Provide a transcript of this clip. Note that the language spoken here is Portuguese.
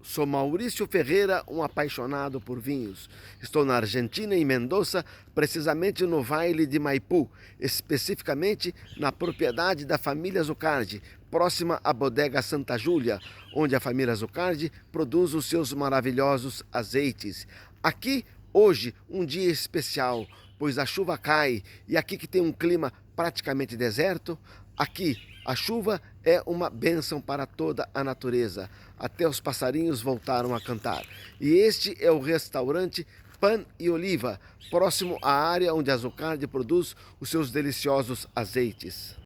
Sou Maurício Ferreira, um apaixonado por vinhos. Estou na Argentina, em Mendoza, precisamente no Vale de Maipú, especificamente na propriedade da família Zucardi, próxima à bodega Santa Júlia, onde a família Zucardi produz os seus maravilhosos azeites. Aqui, hoje, um dia especial, pois a chuva cai e aqui que tem um clima praticamente deserto, aqui a chuva é uma bênção para toda a natureza. Até os passarinhos voltaram a cantar. E este é o restaurante Pan e Oliva, próximo à área onde a Zucardi produz os seus deliciosos azeites.